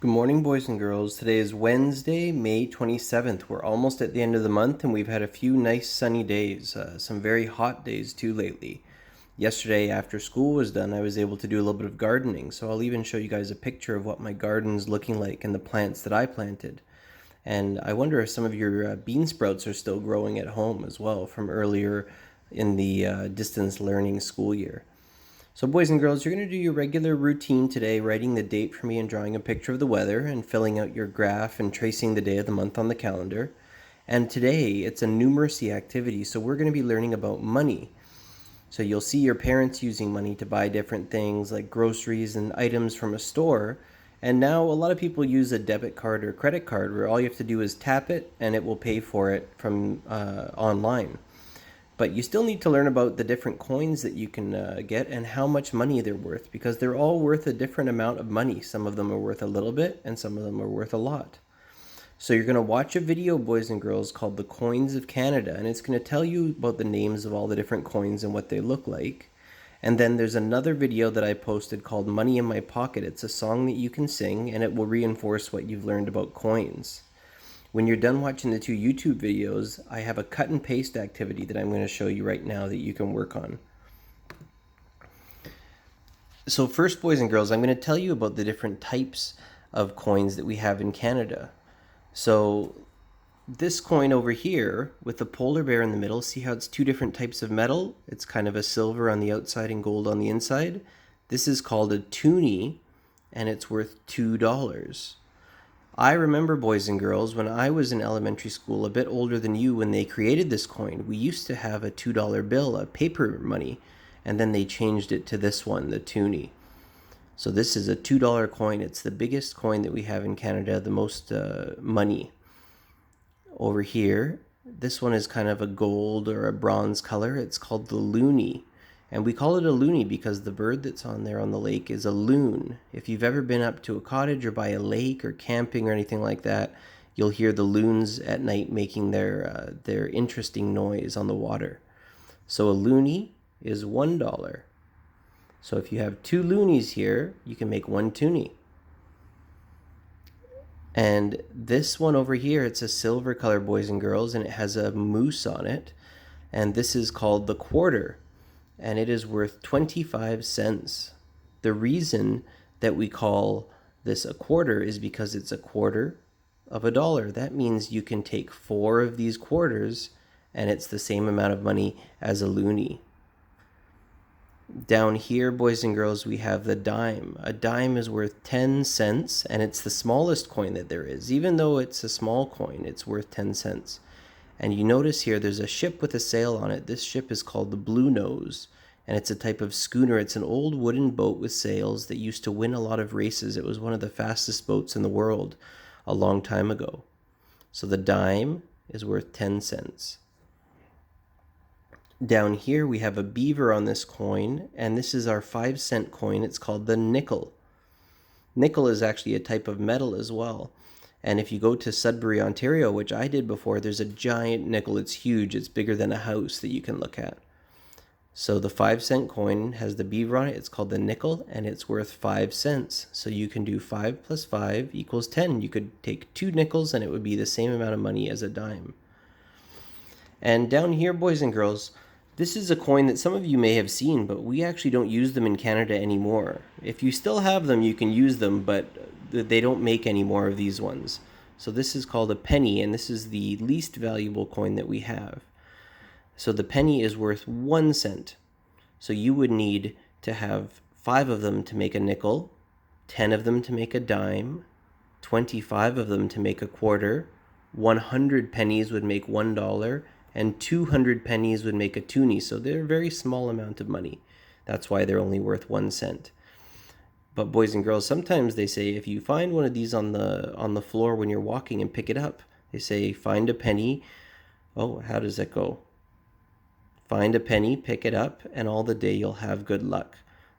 Good morning, boys and girls. Today is Wednesday, May 27th. We're almost at the end of the month, and we've had a few nice sunny days, some very hot days too lately. Yesterday, after school was done, I was able to do a little bit of gardening, so I'll even show you guys a picture of what my garden's looking like and the plants that I planted. And I wonder if some of your bean sprouts are still growing at home as well from earlier in the distance learning school year. So boys and girls, you're going to do your regular routine today, writing the date for me and drawing a picture of the weather and filling out your graph and tracing the day of the month on the calendar. And today it's a numeracy activity, so we're going to be learning about money. So you'll see your parents using money to buy different things like groceries and items from a store. And now a lot of people use a debit card or credit card where all you have to do is tap it and it will pay for it from online. But you still need to learn about the different coins that you can get and how much money they're worth, because they're all worth a different amount of money. Some of them are worth a little bit and some of them are worth a lot. So you're going to watch a video, boys and girls, called The Coins of Canada, and it's going to tell you about the names of all the different coins and what they look like. And then there's another video that I posted called Money in My Pocket. It's a song that you can sing and it will reinforce what you've learned about coins. When you're done watching the two YouTube videos, I have a cut and paste activity that I'm going to show you right now that you can work on. So first, boys and girls, I'm going to tell you about the different types of coins that we have in Canada. So this coin over here with the polar bear in the middle, see how it's two different types of metal? It's kind of a silver on the outside and gold on the inside. This is called a toonie, and it's worth $2. I remember, boys and girls, when I was in elementary school, a bit older than you, when they created this coin, we used to have a $2 bill, a paper money, and then they changed it to this one, the toonie. So this is a $2 coin. It's the biggest coin that we have in Canada, the most money. Over here, this one is kind of a gold or a bronze color. It's called the loonie. And we call it a loonie because the bird that's on there on the lake is a loon. If you've ever been up to a cottage or by a lake or camping or anything like that, you'll hear the loons at night making their interesting noise on the water. So a loonie is $1. So if you have two loonies here, you can make one toonie. And this one over here, it's a silver color, boys and girls, and it has a moose on it. And this is called the quarter, and it is worth 25 cents. The reason that we call this a quarter is because it's a quarter of a dollar. That means you can take 4 of these quarters and it's the same amount of money as a loonie. Down here, boys and girls, we have the dime. A dime is worth 10 cents, and it's the smallest coin that there is. Even though it's a small coin, it's worth 10 cents. And you notice here there's a ship with a sail on it. This ship is called the Blue Nose, and it's a type of schooner. It's an old wooden boat with sails that used to win a lot of races. It was one of the fastest boats in the world a long time ago. So the dime is worth 10 cents. Down here we have a beaver on this coin, and this is our 5-cent coin. It's called the nickel. Nickel is actually a type of metal as well. And if you go to Sudbury, Ontario, which I did before, there's a giant nickel. It's huge. It's bigger than a house that you can look at. So the 5-cent coin has the beaver on it. It's called the nickel, and it's worth 5 cents. So you can do 5 plus 5 equals 10. You could take 2 nickels, and it would be the same amount of money as a dime. And down here, boys and girls, this is a coin that some of you may have seen, but we actually don't use them in Canada anymore. If you still have them, you can use them, but they don't make any more of these ones. So this is called a penny, and this is the least valuable coin that we have. So the penny is worth 1 cent. So you would need to have 5 of them to make a nickel, 10 of them to make a dime, 25 of them to make a quarter, 100 pennies would make $1, and 200 pennies would make a toonie. So they're a very small amount of money. That's why they're only worth 1 cent. But boys and girls, sometimes they say if you find one of these on the floor when you're walking and pick it up, they say find a penny. Oh, how does that go? Find a penny, pick it up, and all the day you'll have good luck.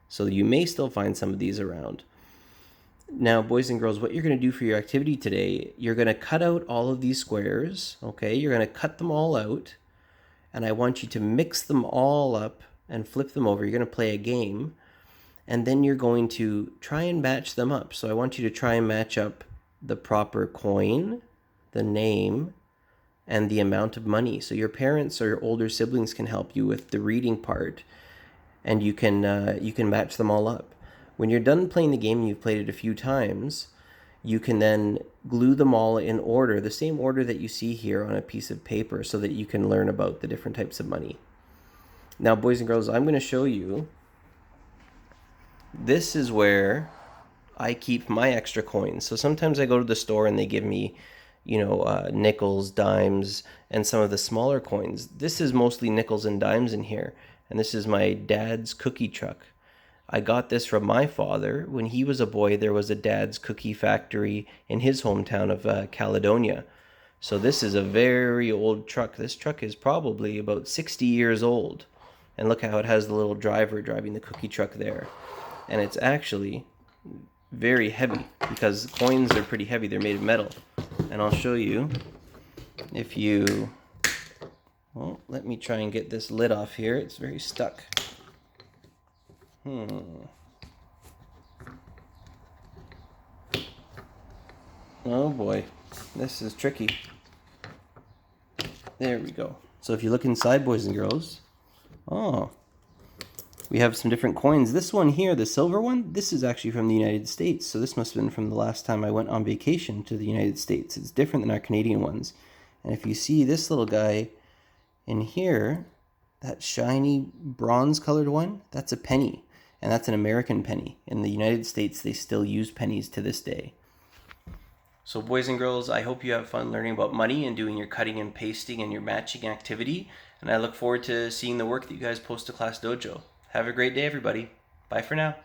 So you may still find some of these around. Now, boys and girls, what you're going to do for your activity today, you're going to cut out all of these squares, okay? You're going to cut them all out, and I want you to mix them all up and flip them over. You're going to play a game, and then you're going to try and match them up. So I want you to try and match up the proper coin, the name, and the amount of money. So your parents or your older siblings can help you with the reading part, and you can match them all up. When you're done playing the game and you've played it a few times, you can then glue them all in order, the same order that you see here on a piece of paper, so that you can learn about the different types of money. Now, boys and girls, I'm going to show you. This is where I keep my extra coins. So sometimes I go to the store and they give me, nickels, dimes, and some of the smaller coins. This is mostly nickels and dimes in here. And this is my dad's cookie truck. I got this from my father. When he was a boy, there was a dad's cookie factory in his hometown of Caledonia. So this is a very old truck. This truck is probably about 60 years old. And look how it has the little driver driving the cookie truck there. And it's actually very heavy because coins are pretty heavy. They're made of metal. And I'll show you if you... Well, let me try and get this lid off here. It's very stuck. Oh boy, this is tricky. There we go. So if you look inside, boys and girls, we have some different coins. This one here, the silver one, this is actually from the United States. So this must have been from the last time I went on vacation to the United States. It's different than our Canadian ones. And if you see this little guy in here, that shiny bronze colored one, that's a penny. And that's an American penny. In the United States, they still use pennies to this day. So boys and girls, I hope you have fun learning about money and doing your cutting and pasting and your matching activity. And I look forward to seeing the work that you guys post to Class Dojo. Have a great day, everybody. Bye for now.